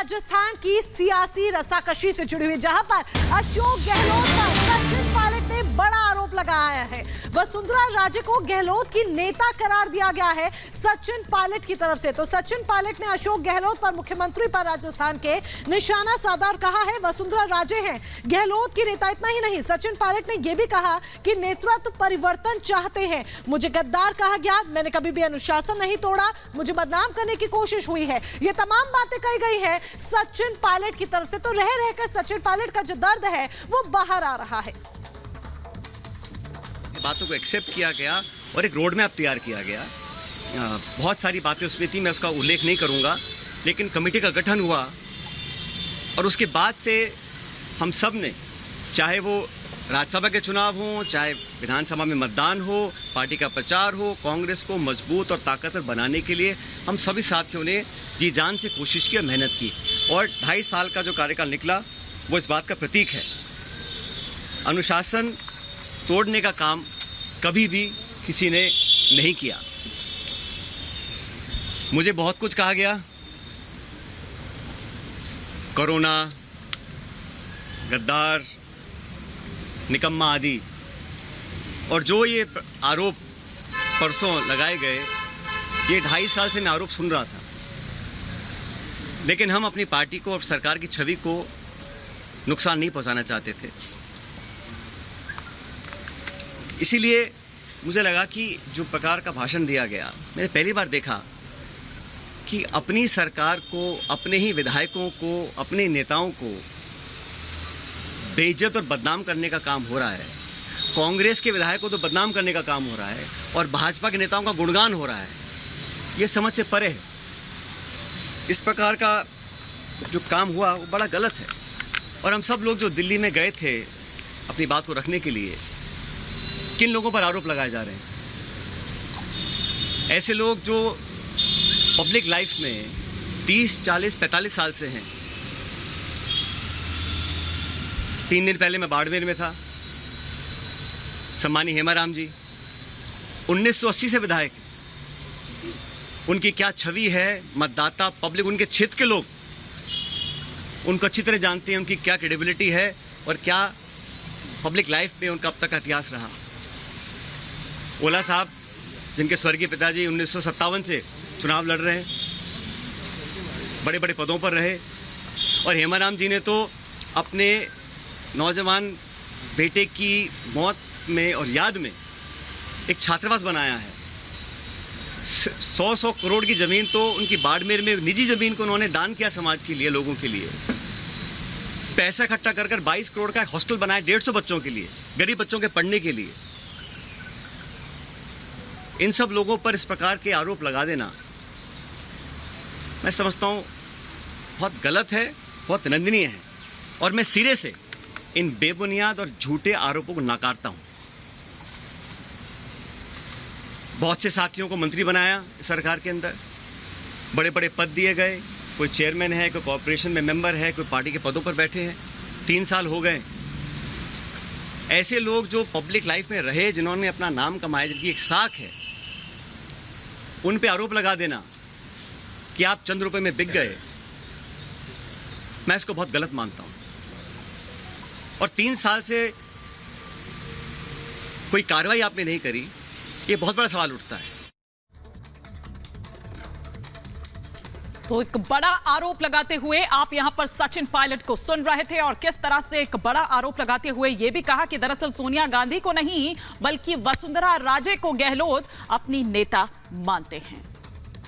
राजस्थान की सियासी रस्साकशी से जुड़ी हुई, जहां पर अशोक गहलोत पर सचिन पायलट ने बड़ा आरोप लगाया है। वसुंधरा राजे को गहलोत की नेता करार दिया गया है सचिन पायलट की तरफ से। तो सचिन पायलट ने अशोक गहलोत पर, मुख्यमंत्री पर राजस्थान के, निशाना साधा और कहा है वसुंधरा राजे हैं गहलोत की नेता। इतना ही नहीं, सचिन पायलट ने यह भी कहा कि नेतृत्व परिवर्तन चाहते हैं। मुझे गद्दार कहा गया, मैंने कभी भी अनुशासन नहीं तोड़ा, मुझे बदनाम करने की कोशिश हुई है। ये तमाम बातें कही गई है सचिन पायलट की तरफ से। तो रह रहकर सचिन पायलट का जो दर्द है वो बाहर आ रहा है। बातों को एक्सेप्ट किया गया और एक रोड मैप तैयार किया गया। बहुत सारी बातें उसमें थी, मैं उसका उल्लेख नहीं करूंगा, लेकिन कमेटी का गठन हुआ और उसके बाद से हम सब ने, चाहे वो राज्यसभा के चुनाव हो, चाहे विधानसभा में मतदान हो, पार्टी का प्रचार हो, कांग्रेस को मजबूत और ताकतवर बनाने के लिए हम सभी साथियों ने जी जान से कोशिश की और मेहनत की। और 2.5 साल का जो कार्यकाल निकला वो इस बात का प्रतीक है। अनुशासन तोड़ने का काम कभी भी किसी ने नहीं किया। मुझे बहुत कुछ कहा गया, कोरोना, गद्दार, निकम्मा आदि, और जो ये आरोप परसों लगाए गए, ये 2.5 साल से मैं आरोप सुन रहा था। लेकिन हम अपनी पार्टी को और सरकार की छवि को नुकसान नहीं पहुंचाना चाहते थे। इसीलिए मुझे लगा कि जो प्रकार का भाषण दिया गया, मैंने पहली बार देखा कि अपनी सरकार को, अपने ही विधायकों को, अपने नेताओं को बेइज्जत और बदनाम करने का काम हो रहा है। कांग्रेस के विधायकों को तो बदनाम करने का काम हो रहा है और भाजपा के नेताओं का गुणगान हो रहा है। ये समझ से परे है। इस प्रकार का जो काम हुआ वो बड़ा गलत है। और हम सब लोग जो दिल्ली में गए थे अपनी बात को रखने के लिए, किन लोगों पर आरोप लगाए जा रहे हैं? ऐसे लोग जो पब्लिक लाइफ में 30, 40, 45 साल से हैं। 3 दिन पहले मैं बाड़मेर में था। सम्मानी हेमाराम जी 1980 से विधायक, उनकी क्या छवि है, मतदाता, पब्लिक, उनके क्षेत्र के लोग उनको अच्छी तरह जानते हैं, उनकी क्या क्रेडिबिलिटी है और क्या पब्लिक लाइफ में उनका अब तक का इतिहास रहा। ओला साहब, जिनके स्वर्गीय पिताजी 1957 से चुनाव लड़ रहे हैं, बड़े बड़े पदों पर रहे, और हेमाराम जी ने तो अपने नौजवान बेटे की मौत में और याद में एक छात्रावास बनाया है। 100 करोड़ की ज़मीन तो उनकी बाड़मेर में, निजी ज़मीन को उन्होंने दान किया समाज के लिए, लोगों के लिए। पैसा इकट्ठा कर 22 करोड़ का एक हॉस्टल बनाया 150 बच्चों के लिए, गरीब बच्चों के पढ़ने के लिए। इन सब लोगों पर इस प्रकार के आरोप लगा देना, मैं समझता हूँ बहुत गलत है, बहुत निंदनीय है। और मैं सिरे से इन बेबुनियाद और झूठे आरोपों को नकारता हूँ। बहुत से साथियों को मंत्री बनाया सरकार के अंदर, बड़े बड़े पद दिए गए, कोई चेयरमैन है, कोई कॉर्पोरेशन में मेंबर है, कोई पार्टी के पदों पर बैठे हैं। 3 साल हो गए। ऐसे लोग जो पब्लिक लाइफ में रहे, जिन्होंने अपना नाम कमाया, जिनकी एक साख है, उन पे आरोप लगा देना कि आप चंद रुपए में बिक गए, मैं इसको बहुत गलत मानता हूं। और 3 साल से कोई कार्रवाई आपने नहीं करी, ये बहुत बड़ा सवाल उठता है। तो एक बड़ा आरोप लगाते हुए आप यहां पर सचिन पायलट को सुन रहे थे, और किस तरह से एक बड़ा आरोप लगाते हुए यह भी कहा कि दरअसल सोनिया गांधी को नहीं बल्कि वसुंधरा राजे को गहलोत अपनी नेता मानते हैं।